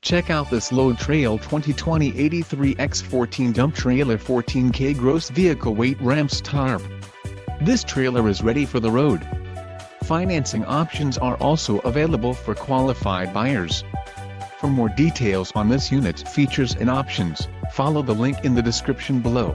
Check out this Load Trail 2020 83x14 dump trailer 14K gross vehicle weight ramps Tarp. This trailer is ready for the road. Financing options are also available for qualified buyers. For more details on this unit's features and options, follow the link in the description below.